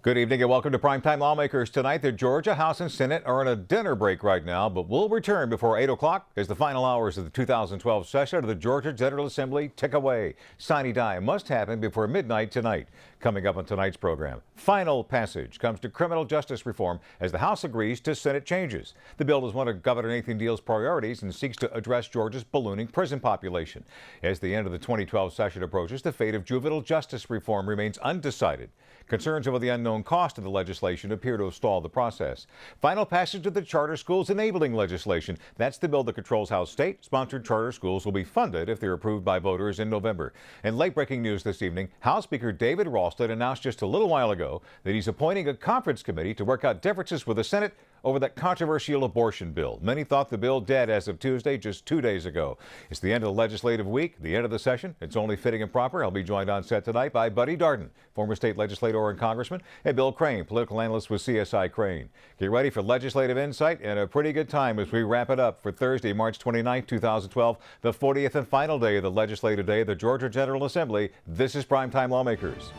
Good evening and welcome to Primetime Lawmakers. Tonight, the Georgia House and Senate are on a dinner break right now, but will return before 8 o'clock as the final hours of the 2012 session of the Georgia General Assembly tick away. Sine Die must happen before midnight tonight. Coming up on tonight's program, final passage comes to criminal justice reform as the House agrees to Senate changes. The bill is one of Governor Nathan Deal's priorities and seeks to address Georgia's ballooning prison population. As the end of the 2012 session approaches, the fate of juvenile justice reform remains undecided. Concerns over the unknown cost of the legislation appear to have stalled the process. Final passage of the charter schools enabling legislation. That's the bill that controls how state-sponsored charter schools will be funded if they're approved by voters in November. And late-breaking news this evening, House Speaker David Ralston announced just a little while ago that he's appointing a conference committee to work out differences with the Senate over that controversial abortion bill. Many thought the bill dead as of Tuesday, just 2 days ago. It's the end of the legislative week, the end of the session. It's only fitting and proper. I'll be joined on set tonight by Buddy Darden, former state legislator and congressman, and Bill Crane, political analyst with CSI Crane. Get ready for legislative insight and a pretty good time as we wrap it up for Thursday, March 29, 2012, the 40th and final day of the legislative day of the Georgia General Assembly. This is Primetime Lawmakers.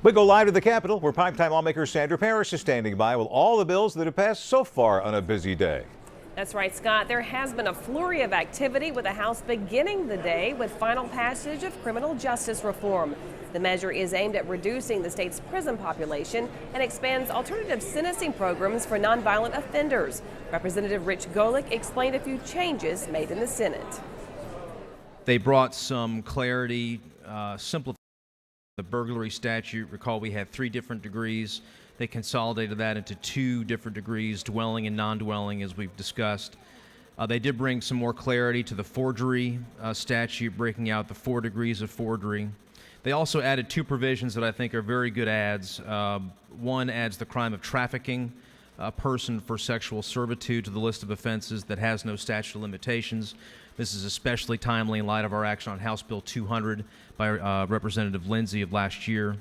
We go live to the Capitol, where Primetime Lawmaker Sandra Parrish is standing by with all the bills that have passed so far on a busy day. That's right, Scott. There has been a flurry of activity with the House beginning the day with final passage of criminal justice reform. The measure is aimed at reducing the state's prison population and expands alternative sentencing programs for nonviolent offenders. Representative Rich Golick explained a few changes made in the Senate. They brought some clarity, simplified the burglary statute. Recall we had 3 different degrees. They consolidated that into 2 different degrees, dwelling and non-dwelling, as we've discussed. They did bring some more clarity to the forgery statute, breaking out the 4 degrees of forgery. They also added 2 provisions that I think are very good adds. One adds the crime of trafficking a person for sexual servitude to the list of offenses that has no statute of limitations. This is especially timely in light of our action on House Bill 200 by Representative Lindsay of last year.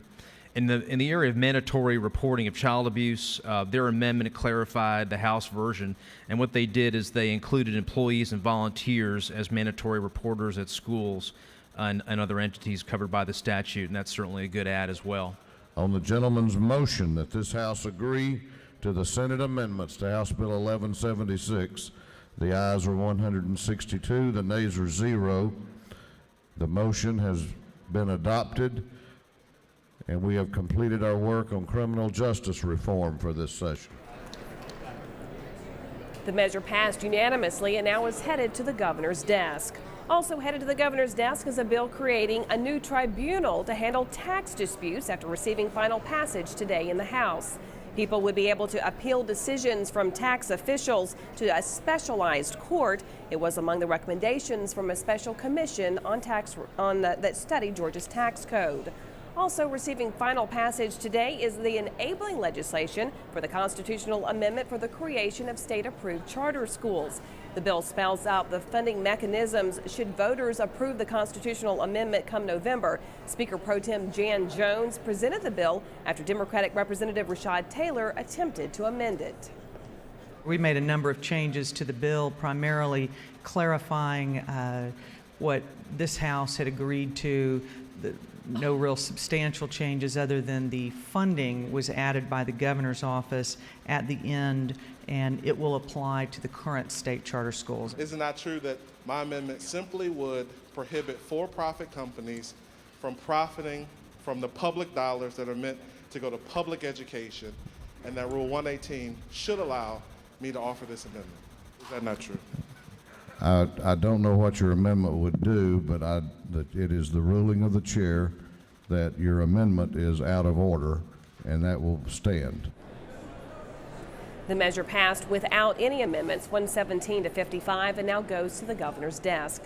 In the area of mandatory reporting of child abuse, their amendment clarified the House version, and what they did is they included employees and volunteers as mandatory reporters at schools and other entities covered by the statute, and that's certainly a good add as well. On the gentleman's motion that this House agree to the Senate amendments to House Bill 1176, the ayes are 162, the nays are 0. The motion has been adopted, and we have completed our work on criminal justice reform for this session. The measure passed unanimously and now is headed to the governor's desk. Also headed to the governor's desk is a bill creating a new tribunal to handle tax disputes after receiving final passage today in the House. People would be able to appeal decisions from tax officials to a specialized court. It was among the recommendations from a special commission that studied Georgia's tax code. Also receiving final passage today is the enabling legislation for the constitutional amendment for the creation of state-approved charter schools. The bill spells out the funding mechanisms should voters approve the constitutional amendment come November. Speaker Pro Tem Jan Jones presented the bill after Democratic Representative Rashad Taylor attempted to amend it. We made a number of changes to the bill, primarily clarifying what this House had agreed to. No real substantial changes other than the funding was added by the governor's office at the end, and it will apply to the current state charter schools. Is it not true that my amendment simply would prohibit for-profit companies from profiting from the public dollars that are meant to go to public education, and that Rule 118 should allow me to offer this amendment? Is that not true? I don't know what your amendment would do, but it is the ruling of the chair that your amendment is out of order, and that will stand. The measure passed without any amendments, 117 to 55, and now goes to the governor's desk.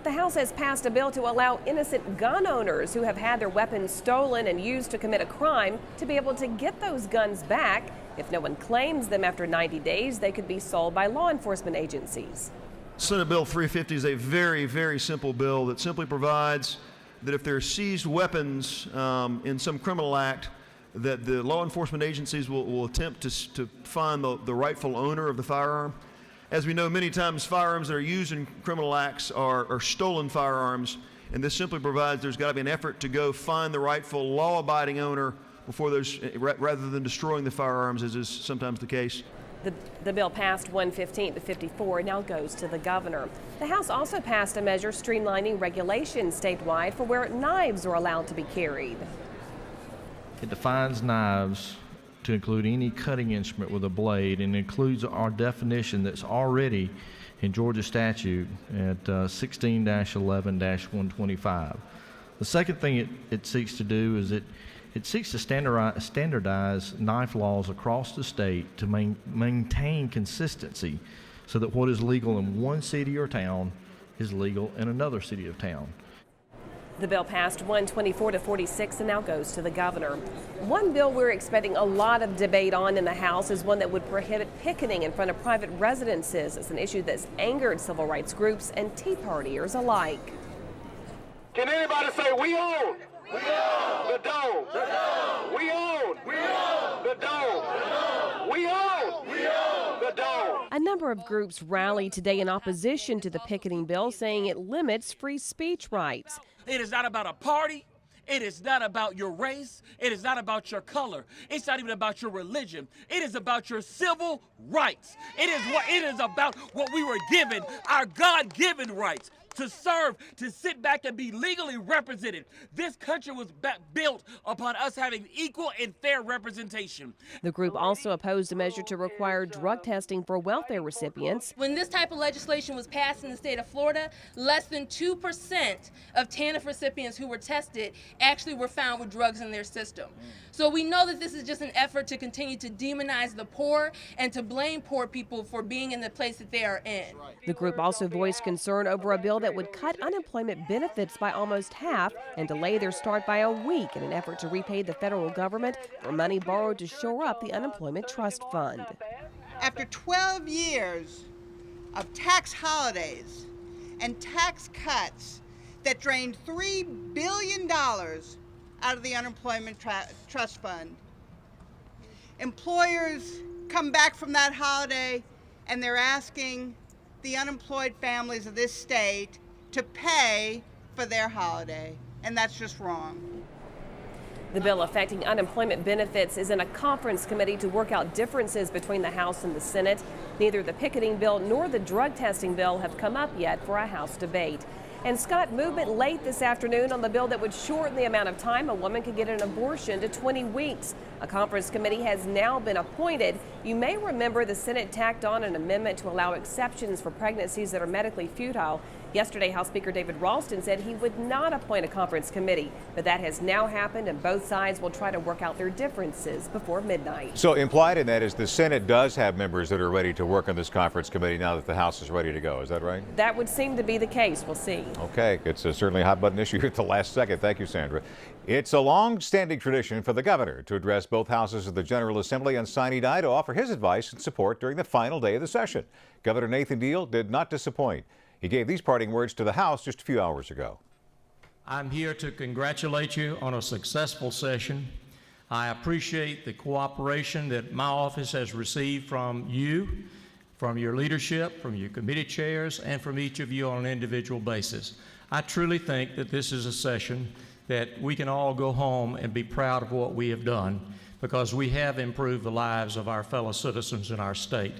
The House has passed a bill to allow innocent gun owners who have had their weapons stolen and used to commit a crime to be able to get those guns back. If no one claims them after 90 days, they could be sold by law enforcement agencies. Senate Bill 350 is a very, very simple bill that simply provides that if there are seized weapons in some criminal act, that the law enforcement agencies will attempt to find the rightful owner of the firearm. As we know, many times firearms that are used in criminal acts are stolen firearms, and this simply provides there's got to be an effort to go find the rightful law-abiding owner before those, rather than destroying the firearms, as is sometimes the case. The bill passed 115 to 54, now goes to the governor. The House also passed a measure streamlining regulations statewide for where knives are allowed to be carried. It defines knives to include any cutting instrument with a blade, and includes our definition that's already in Georgia statute at 16-11-125. The second thing it seeks to do is it seeks to standardize knife laws across the state to maintain consistency so that what is legal in one city or town is legal in another city or town. The bill passed 124 to 46 and now goes to the governor. One bill we're expecting a lot of debate on in the House is one that would prohibit picketing in front of private residences. It's an issue that's angered civil rights groups and Tea Partiers alike. Can anybody say we own? We own the dome. The dome. We own. We own the dome. The dome. We own. We own the dome. A number of groups rallied today in opposition to the picketing bill, saying it limits free speech rights. It is not about a party. It is not about your race. It is not about your color. It's not even about your religion. It is about your civil rights. It is about what we were given, our God-given rights. To serve, to sit back and be legally represented. This country was built upon us having equal and fair representation. The group also opposed a measure to require drug testing for welfare recipients. When this type of legislation was passed in the state of Florida, less than 2% of TANF recipients who were tested actually were found with drugs in their system. So we know that this is just an effort to continue to demonize the poor and to blame poor people for being in the place that they are in. The group also voiced concern over a bill that would cut unemployment benefits by almost half and delay their start by a week in an effort to repay the federal government for money borrowed to shore up the unemployment trust fund. After 12 years of tax holidays and tax cuts that drained $3 billion out of the unemployment trust fund, employers come back from that holiday and they're asking the unemployed families of this state to pay for their holiday, and that's just wrong. The bill affecting unemployment benefits is in a conference committee to work out differences between the House and the Senate. Neither the picketing bill nor the drug testing bill have come up yet for a House debate. And Scott, movement late this afternoon on the bill that would shorten the amount of time a woman can get an abortion to 20 weeks. A conference committee has now been appointed. You may remember the Senate tacked on an amendment to allow exceptions for pregnancies that are medically futile. Yesterday, House Speaker David Ralston said he would not appoint a conference committee, but that has now happened, and both sides will try to work out their differences before midnight. So implied in that is the Senate does have members that are ready to work on this conference committee now that the House is ready to go. Is that right? That would seem to be the case. We'll see. Okay, it's certainly a hot button issue at the last second. Thank you, Sandra. It's a long-standing tradition for the governor to address both houses of the General Assembly on Sine Die to offer his advice and support during the final day of the session. Governor Nathan Deal did not disappoint. He gave these parting words to the House just a few hours ago. I'm here to congratulate you on a successful session. I appreciate the cooperation that my office has received from you, from your leadership, from your committee chairs, and from each of you on an individual basis. I truly think that this is a session that we can all go home and be proud of what we have done, because we have improved the lives of our fellow citizens in our state.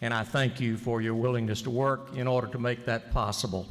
And I thank you for your willingness to work in order to make that possible.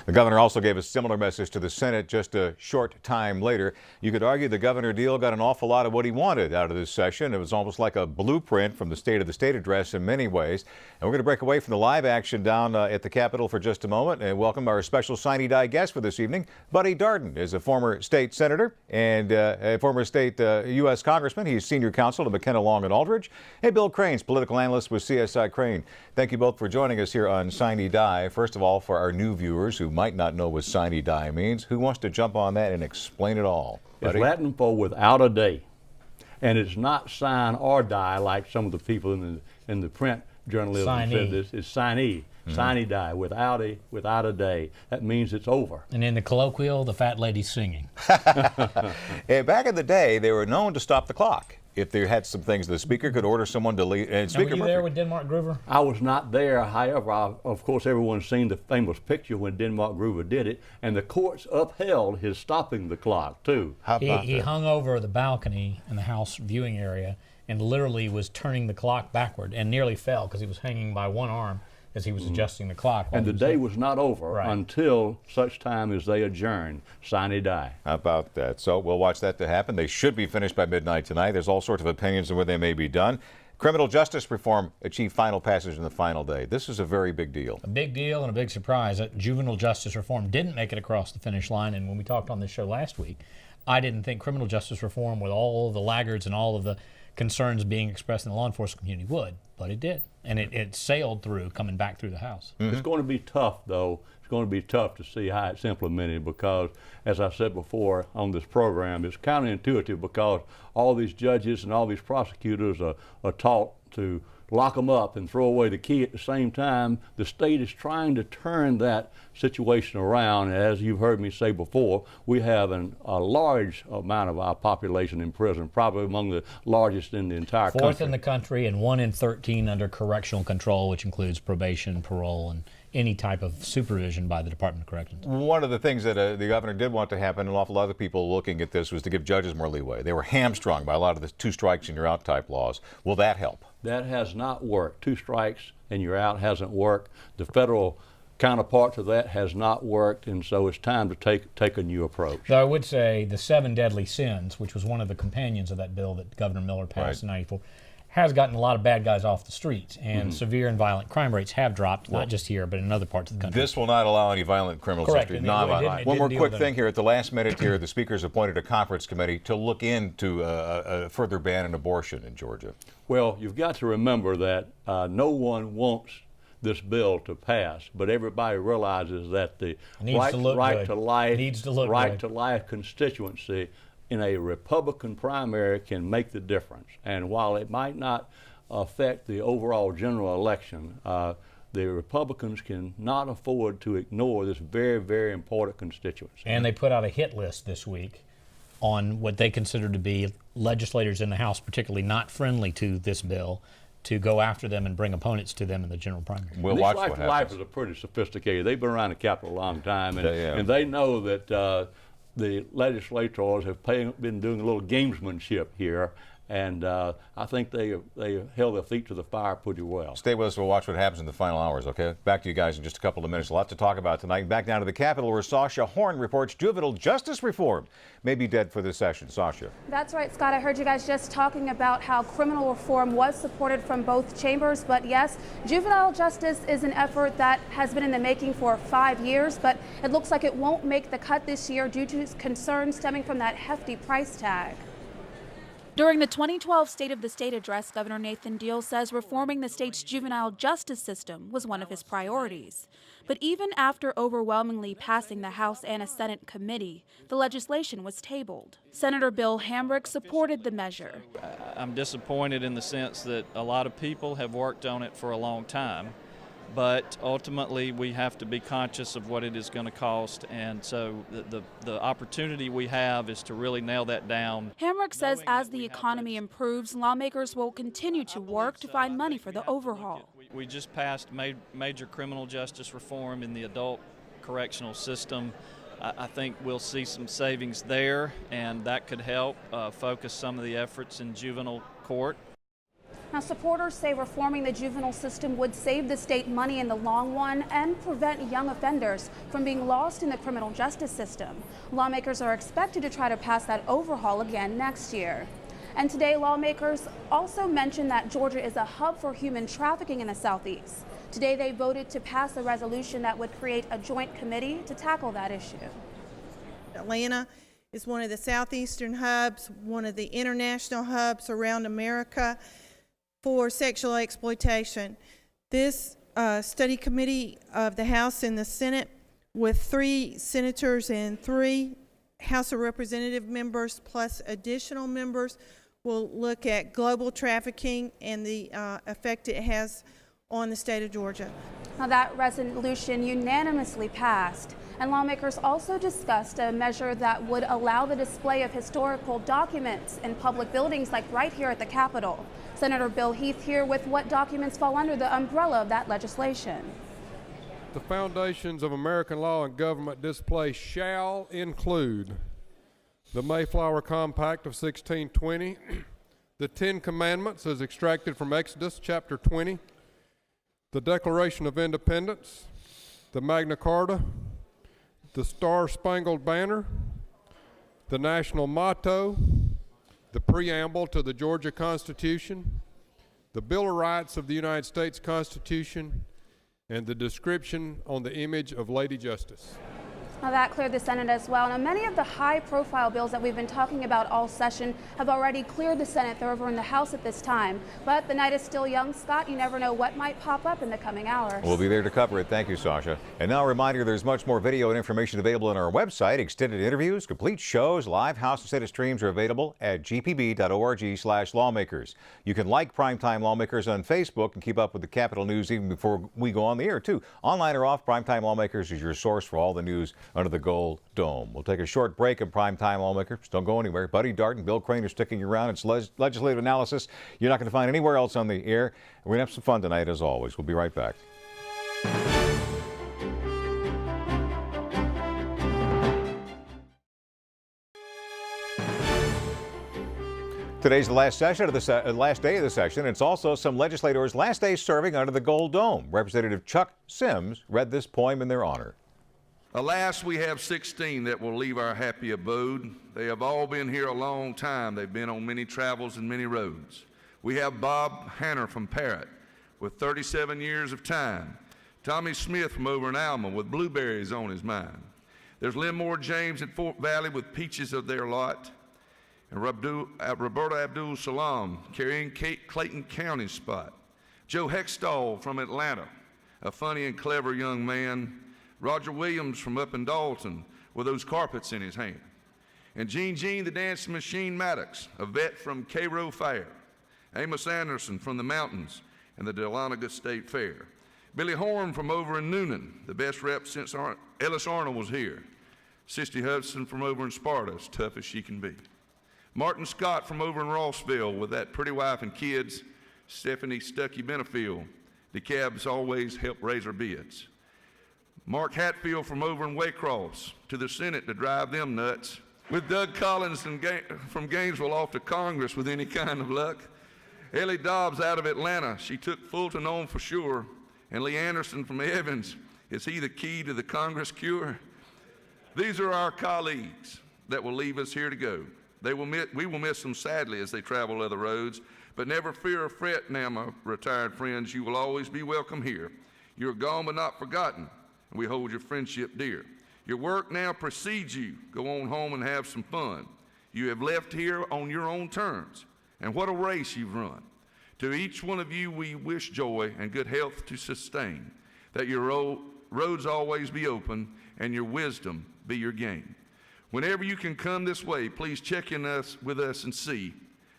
The governor also gave a similar message to the Senate just a short time later. You could argue the Governor Deal got an awful lot of what he wanted out of this session. It was almost like a blueprint from the State of the State address in many ways. And we're going to break away from the live action down at the Capitol for just a moment and welcome our special Sine Die guest for this evening. Buddy Darden is a former state senator and a former state U.S. congressman. He's senior counsel to McKenna, Long, and Aldridge. Hey, Bill Crane's political analyst with CSI Crane. Thank you both for joining us here on Sine Die. First of all, for our new viewers who might not know what Sine Die means, who wants to jump on that and explain it all? Buddy? It's Latin for without a day, and it's not sine or die like some of the people in the print journalism said this. It's sine, sine die, without a day. That means it's over. And in the colloquial, the fat lady's singing. Back in the day, they were known to stop the clock. if they had some things, the Speaker could order someone to leave. And Speaker were you Murphy, there with Denmark Groover? I was not there. However, of course, everyone's seen the famous picture when Denmark Groover did it, and the courts upheld his stopping the clock, too. how about He that? hung over the balcony in the House viewing area and literally was turning the clock backward and nearly fell because he was hanging by one arm as he was adjusting the clock. And the day was not over Right. until such time as they adjourned. Sine Die. How about that? So we'll watch that to happen. They should be finished by midnight tonight. There's all sorts of opinions on where they may be done. Criminal justice reform achieved final passage in the final day. This is a very big deal. A big deal and a big surprise. Juvenile justice reform didn't make it across the finish line, and when we talked on this show last week, I didn't think criminal justice reform, with all of the laggards and all of the concerns being expressed in the law enforcement community, would, but it did. And it sailed through, coming back through the House. It's going to be tough, though. It's going to be tough to see how it's implemented because, as I said before on this program, it's counterintuitive because all these judges and all these prosecutors are taught to lock them up and throw away the key. At the same time, the state is trying to turn that situation around. And as you've heard me say before, we have a large amount of our population in prison, probably among the largest in the entire country. Fourth in the country, and 1 in 13 under correctional control, which includes probation, parole, and any type of supervision by the Department of Corrections. One of the things that the governor did want to happen, and an awful lot of people looking at this, was to give judges more leeway. They were hamstrung by a lot of the 2 strikes and you're out type laws. Will that help? That has not worked. 2 strikes and you're out hasn't worked. The federal counterpart to that has not worked, and so it's time to take a new approach. So I would say the 7 deadly sins, which was one of the companions of that bill that Governor Miller passed in '94, has gotten a lot of bad guys off the streets, and severe and violent crime rates have dropped, not just here, but in other parts of the country. This will not allow any violent criminals Correct. to And non-violent. One more deal quick with thing here. At the last minute here, the Speaker's appointed a conference committee to look into a further ban on abortion in Georgia. Well, you've got to remember that no one wants this bill to pass, but everybody realizes that the right to life constituency in a Republican primary can make the difference. And while it might not affect the overall general election, the Republicans can not afford to ignore this very, very important constituency. And they put out a hit list this week on what they consider to be legislators in the House, particularly not friendly to this bill, to go after them and bring opponents to them in the general primary. We'll watch what These happens. lifers are pretty sophisticated. They've been around the Capitol a long time, and they know that the legislators have been doing a little gamesmanship here, and I think they held their feet to the fire pretty well. Stay with us. We'll watch what happens in the final hours, okay? Back to you guys in just a couple of minutes. A lot to talk about tonight. Back down to the Capitol where Sasha Horn reports juvenile justice reform may be dead for this session. Sasha. That's right, Scott. I heard you guys just talking about how criminal reform was supported from both chambers. But yes, juvenile justice is an effort that has been in the making for 5 years, but it looks like it won't make the cut this year due to concerns stemming from that hefty price tag. During the 2012 State of the State address, Governor Nathan Deal says reforming the state's juvenile justice system was one of his priorities. But even after overwhelmingly passing the House and a Senate committee, the legislation was tabled. Senator Bill Hambrick supported the measure. I'm disappointed in the sense that a lot of people have worked on it for a long time, but ultimately we have to be conscious of what it is going to cost, and so the opportunity we have is to really nail that down. Hamrick says as the economy improves, lawmakers will continue to work to find money for the overhaul. We just passed major criminal justice reform in the adult correctional system. I think we'll see some savings there, and that could help focus some of the efforts in juvenile court. Now, supporters say reforming the juvenile system would save the state money in the long run and prevent young offenders from being lost in the criminal justice system. Lawmakers are expected to try to pass that overhaul again next year. And today, lawmakers also mentioned that Georgia is a hub for human trafficking in the Southeast. Today, they voted to pass a resolution that would create a joint committee to tackle that issue. Atlanta is one of the southeastern hubs, one of the international hubs around America for sexual exploitation. This study committee of the House and the Senate, with 3 senators and 3 House of Representative members plus additional members, will look at global trafficking and the effect it has on the state of Georgia. Now, that resolution unanimously passed. And lawmakers also discussed a measure that would allow the display of historical documents in public buildings like right here at the Capitol. Senator Bill Heath here with what documents fall under the umbrella of that legislation. The foundations of American law and government display shall include the Mayflower Compact of 1620, the Ten Commandments as extracted from Exodus chapter 20, the Declaration of Independence, the Magna Carta, the Star-Spangled Banner, the national motto, the preamble to the Georgia Constitution, the Bill of Rights of the United States Constitution, and the description on the image of Lady Justice. Now that cleared the Senate as well. Now many of the high-profile bills that we've been talking about all session have already cleared the Senate. They're over in the House at this time. But the night is still young, Scott. You never know what might pop up in the coming hours. We'll be there to cover it. Thank you, Sasha. And now a reminder, there's much more video and information available on our website. Extended interviews, complete shows, live House and Senate streams are available at gpb.org/lawmakers. You can like Primetime Lawmakers on Facebook and keep up with the Capitol news even before we go on the air, too. Online or off, Primetime Lawmakers is your source for all the news under the Gold Dome. We'll take a short break in Primetime Lawmakers. Don't go anywhere. Buddy Dart and Bill Crane are sticking around. It's legislative analysis you're not going to find anywhere else on the air. We're going to have some fun tonight, as always. We'll be right back. Today's the last session of the last day of the session. It's also some legislators' last day serving under the Gold Dome. Representative Chuck Sims read this poem in their honor. Alas, we have 16 that will leave our happy abode. They have all been here a long time. They've been on many travels and many roads. We have Bob Hanner from Parrott with 37 years of time. Tommy Smith from over in Alma with blueberries on his mind. There's Linmore James at Fort Valley with peaches of their lot. And Roberta Abdul Salam carrying Clayton County's spot. Joe Hextall from Atlanta, a funny and clever young man. Roger Williams from up in Dalton with those carpets in his hand. And Gene the Dancing Machine Maddox, a vet from Cairo Fair. Amos Anderson from the mountains and the Dahlonega State Fair. Billy Horn from over in Noonan, the best rep since Ellis Arnold was here. Sisti Hudson from over in Sparta, as tough as she can be. Martin Scott from over in Rossville with that pretty wife and kids. Stephanie Stuckey Benefield, DeKalb's always help raise her bids. Mark Hatfield from over in Waycross to the Senate to drive them nuts. With Doug Collins from Gainesville off to Congress with any kind of luck. Ellie Dobbs out of Atlanta, she took Fulton on for sure. And Lee Anderson from Evans, is he the key to the Congress cure? These are our colleagues that will leave us here to go. We will miss them sadly as they travel other roads, but never fear or fret now, my retired friends, you will always be welcome here. You're gone but not forgotten. We hold your friendship dear. Your work now precedes you. Go on home and have some fun. You have left here on your own terms, and what a race you've run. To each one of you we wish joy and good health to sustain, that your roads always be open and your wisdom be your gain. Whenever you can come this way, please check in with us and see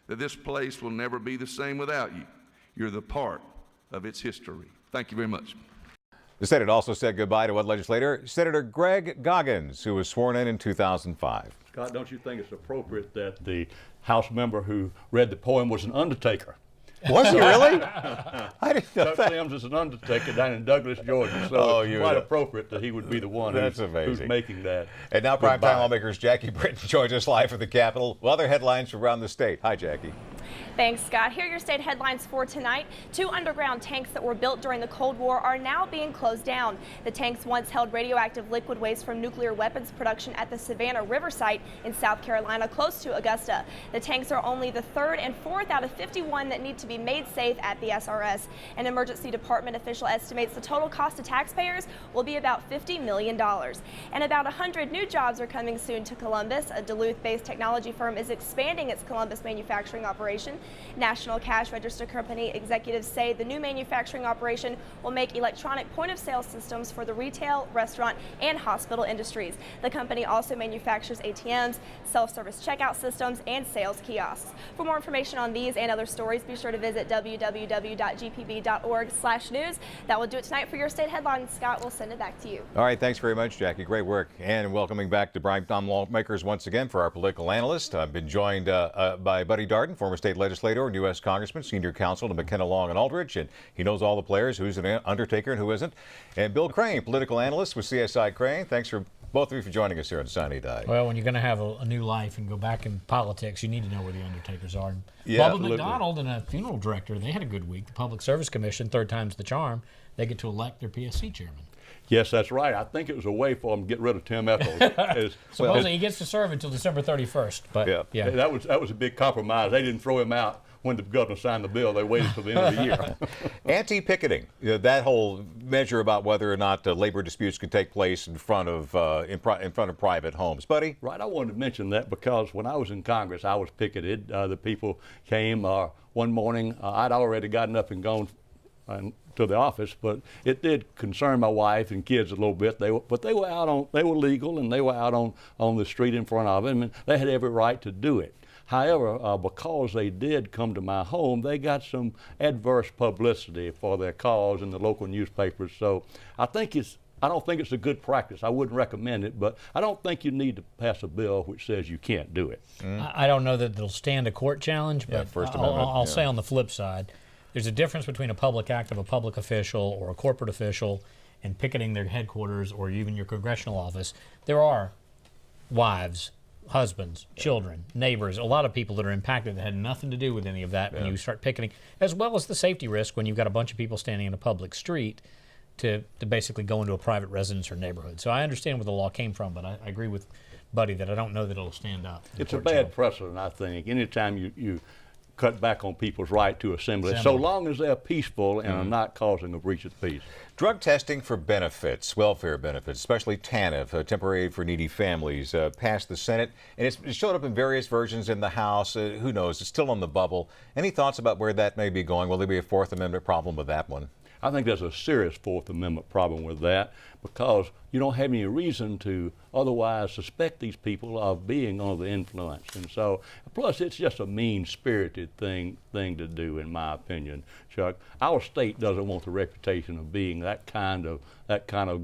that this place will never be the same without you. You're the part of its history. Thank you very much. The Senate also said goodbye to what legislator? Senator Greg Goggins, who was sworn in 2005. Scott, don't you think it's appropriate that the House member who read the poem was an undertaker? Was he really? I didn't know Chuck that. Sims is an undertaker down in Douglas, Georgia, so it's quite appropriate that he would be the one who's making that. And now Primetime Lawmakers Jackie Britton joins us live from the Capitol. Well, other headlines from around the state. Hi, Jackie. Thanks, Scott. Here are your state headlines for tonight. 2 underground tanks that were built during the Cold War are now being closed down. The tanks once held radioactive liquid waste from nuclear weapons production at the Savannah River site in South Carolina, close to Augusta. The tanks are only the 3rd and 4th out of 51 that need to be made safe at the SRS. An emergency department official estimates the total cost to taxpayers will be about $50 million. And about 100 new jobs are coming soon to Columbus. A Duluth-based technology firm is expanding its Columbus manufacturing operation legislation. National Cash Register Company executives say the new manufacturing operation will make electronic point-of-sale systems for the retail, restaurant, and hospital industries. The company also manufactures ATMs, self-service checkout systems, and sales kiosks. For more information on these and other stories, be sure to visit www.gpb.org/news. That will do it tonight for your state headlines. Scott, we'll send it back to you. All right, thanks very much, Jackie. Great work. And welcoming back to Primetime Lawmakers once again for our political analyst. I've been joined by Buddy Darden, former state legislator and U.S. Congressman, senior counsel to McKenna, Long, and Aldrich, and he knows all the players, who's an undertaker and who isn't. And Bill Crane, political analyst with CSI Crane. Thanks for both of you for joining us here on Sine Die. Well, when you're going to have a new life and go back in politics, you need to know where the undertakers are. Yeah, Bubba absolutely. McDonald and a funeral director, they had a good week. The Public Service Commission, third time's the charm. They get to elect their PSC chairman. Yes, that's right. I think it was a way for them to get rid of Tim Echols. Supposedly he gets to serve until December 31st. But yeah, that was a big compromise. They didn't throw him out when the governor signed the bill. They waited till the end of the year. Anti-picketing, that whole measure about whether or not labor disputes can take place in front of in front of private homes. Buddy? Right, I wanted to mention that because when I was in Congress, I was picketed. The people came one morning. I'd already gotten up and gone to the office, but it did concern my wife and kids a little bit. They were legal, and they were out on the street in front of him, and they had every right to do it. However, because they did come to my home, they got some adverse publicity for their cause in the local newspapers. So I don't think it's a good practice. I wouldn't recommend it, but I don't think you need to pass a bill which says you can't do it. I don't know that it'll stand a court challenge, but I'll say on the flip side, there's a difference between a public act of a public official or a corporate official and picketing their headquarters or even your congressional office. There are wives, husbands, children, neighbors, a lot of people that are impacted that had nothing to do with any of that when you start picketing, as well as the safety risk when you've got a bunch of people standing in a public street to basically go into a private residence or neighborhood. So I understand where the law came from, but I agree with Buddy that I don't know that it'll stand up. It's a bad precedent, I think. Anytime you cut back on people's right to assembly, so long as they're peaceful and are not causing a breach of peace. Drug testing for benefits, welfare benefits, especially TANF, temporary aid for needy families, passed the Senate, and it showed up in various versions in the House. Who knows? It's still on the bubble. Any thoughts about where that may be going? Will there be a Fourth Amendment problem with that one? I think there's a serious Fourth Amendment problem with that because you don't have any reason to otherwise suspect these people of being under the influence. And so, plus it's just a mean-spirited thing to do, in my opinion, Chuck. Our state doesn't want the reputation of being that kind of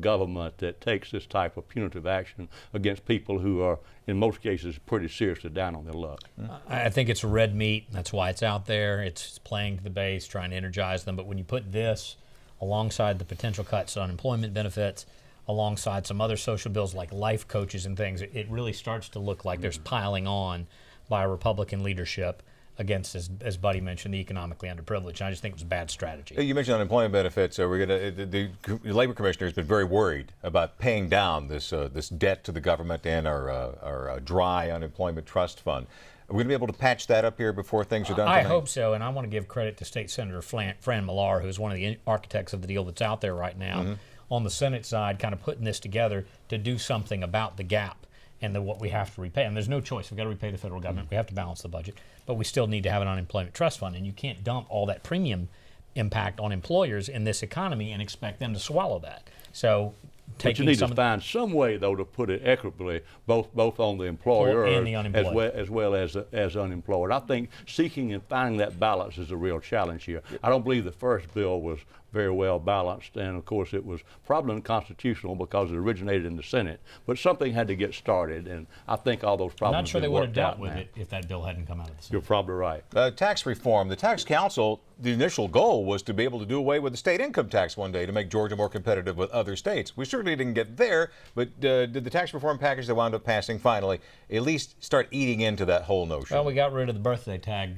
government that takes this type of punitive action against people who are, in most cases, pretty seriously down on their luck. I think it's red meat. That's why it's out there. It's playing to the base, trying to energize them. But when you put this alongside the potential cuts to unemployment benefits, alongside some other social bills like life coaches and things, it really starts to look like there's piling on by a Republican leadership against, as Buddy mentioned, the economically underprivileged. I just think it was a bad strategy. You mentioned unemployment benefits. The Labor Commissioner has been very worried about paying down this debt to the government and our dry unemployment trust fund. Are we going to be able to patch that up here before things are done tonight? I hope so, and I want to give credit to State Senator Fran Millar, who's one of the architects of the deal that's out there right now, on the Senate side, kind of putting this together to do something about the gap and what we have to repay. And there's no choice. We've got to repay the federal government. We have to balance the budget. But we still need to have an unemployment trust fund, and you can't dump all that premium impact on employers in this economy and expect them to swallow that. So but you need to find some way, though, to put it equitably, both on the employer and the unemployed, as well as unemployed. I think seeking and finding that balance is a real challenge here. I don't believe the first bill was very well balanced, and of course it was probably unconstitutional because it originated in the Senate. But something had to get started, and I think all those problems. I'm not sure they would have dealt with now. it if that bill hadn't come out of the Senate. You're probably right. Tax reform. The Tax Council, the initial goal was to be able to do away with the state income tax one day to make Georgia more competitive with other states. We certainly didn't get there, but did the tax reform package that wound up passing finally at least start eating into that whole notion? Well, we got rid of the birthday tag,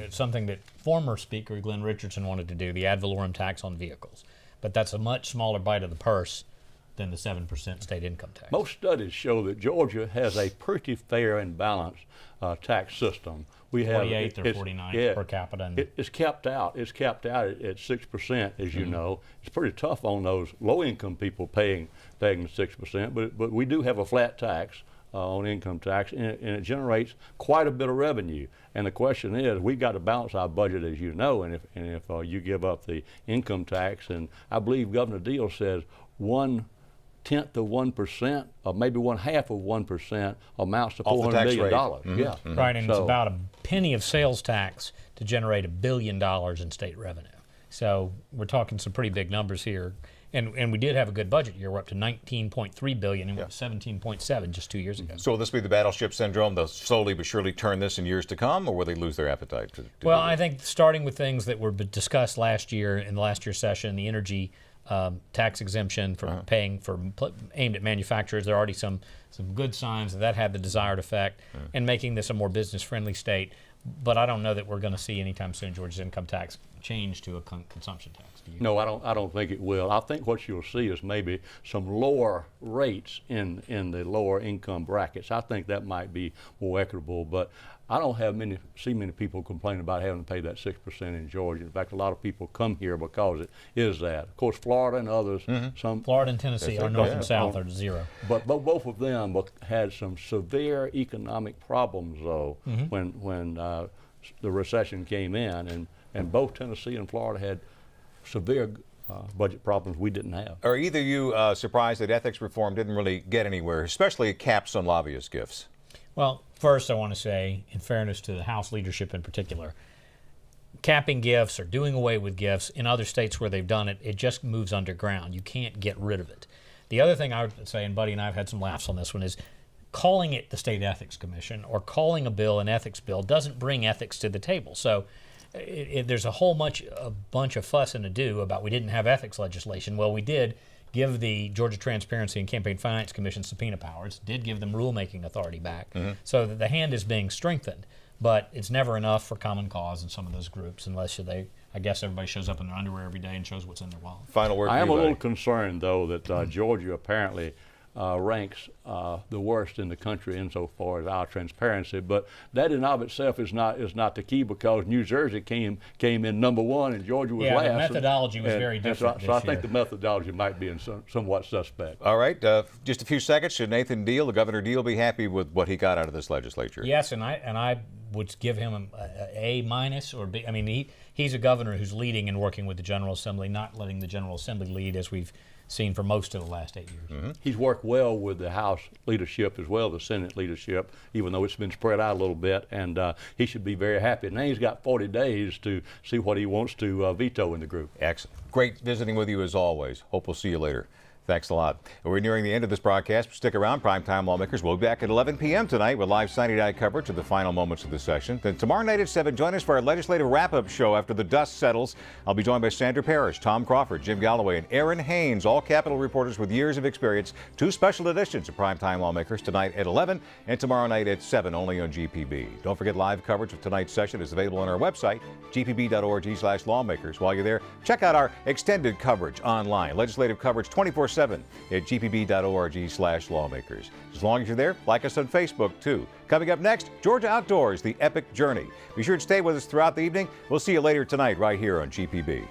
something that former Speaker Glenn Richardson wanted to do, the ad valorem tax on vehicles. But that's a much smaller bite of the purse than the 7% state income tax. Most studies show that Georgia has a pretty fair and balanced tax system. We have 48th or 49th per capita. And it's capped out. It's capped out at 6%, as you know. It's pretty tough on those low-income people paying the 6%. But we do have a flat tax on income tax, and it generates quite a bit of revenue. And the question is, we've got to balance our budget, as you know, and if you give up the income tax, and I believe Governor Deal says 1/10 of 1%, or maybe 1/2 of 1% amounts to $400 million. Mm-hmm. Yeah, right, and it's about a penny of sales tax to generate $1 billion in state revenue. So we're talking some pretty big numbers here. And we did have a good budget year. We're up to $19.3 billion, and we were $17.7 just 2 years ago. So will this be the battleship syndrome? They'll slowly but surely turn this in years to come, or will they lose their appetite? Well, I think starting with things that were discussed last year in the last year's session, the energy tax exemption for paying for aimed at manufacturers, there are already some good signs that had the desired effect, and making this a more business-friendly state. But I don't know that we're going to see anytime soon Georgia's income tax change to a consumption tax. Do you? No, I don't think it will. I think what you'll see is maybe some lower rates in the lower income brackets. I think that might be more equitable, but I don't see many people complain about having to pay that 6% in Georgia. In fact, a lot of people come here because it is that. Of course, Florida and others, Florida and Tennessee are north and south are zero. But both of them had some severe economic problems, though, when the recession came in, and both Tennessee and Florida had severe budget problems we didn't have. Are either of you surprised that ethics reform didn't really get anywhere, especially caps on lobbyist gifts? Well, first I want to say, in fairness to the House leadership in particular, capping gifts or doing away with gifts in other states where they've done it, it just moves underground. You can't get rid of it. The other thing I would say, and Buddy and I have had some laughs on this one, is calling it the State Ethics Commission or calling a bill an ethics bill doesn't bring ethics to the table. So there's a bunch of fuss and ado about we didn't have ethics legislation. Well, we did give the Georgia Transparency and Campaign Finance Commission subpoena powers, did give them rulemaking authority back, so that the hand is being strengthened. But it's never enough for common cause in some of those groups unless I guess everybody shows up in their underwear every day and shows what's in their wallet. Final word. I am a little concerned, though, that Georgia apparently ranks the worst in the country insofar as our transparency, but that in of itself is not the key, because New Jersey came in number one and Georgia was last. The methodology was very different. So I think the methodology might be somewhat suspect. All right, just a few seconds. Should Nathan Deal, the Governor Deal, be happy with what he got out of this legislature? Yes, and I would give him A minus or B. I mean, he's a governor who's leading and working with the General Assembly, not letting the General Assembly lead as we've seen for most of the last 8 years. He's worked well with the House leadership as well, the Senate leadership, even though it's been spread out a little bit, and he should be very happy. Now he's got 40 days to see what he wants to veto in the group. Excellent. Great visiting with you as always. Hope we'll see you later. Thanks a lot. We're nearing the end of this broadcast. Stick around. Primetime Lawmakers. We'll be back at 11 p.m. tonight with live Sine Die coverage of the final moments of the session. Then tomorrow night at 7, join us for our legislative wrap-up show after the dust settles. I'll be joined by Sandra Parrish, Tom Crawford, Jim Galloway, and Aaron Haynes, all Capitol reporters with years of experience. 2 special editions of Primetime Lawmakers tonight at 11 and tomorrow night at 7, only on GPB. Don't forget, live coverage of tonight's session is available on our website, gpb.org/lawmakers. While you're there, check out our extended coverage online. Legislative coverage 24/7 at gpb.org/lawmakers. As long as you're there, like us on Facebook, too. Coming up next, Georgia Outdoors, the epic journey. Be sure to stay with us throughout the evening. We'll see you later tonight right here on GPB.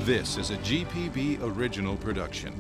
This is a GPB original production.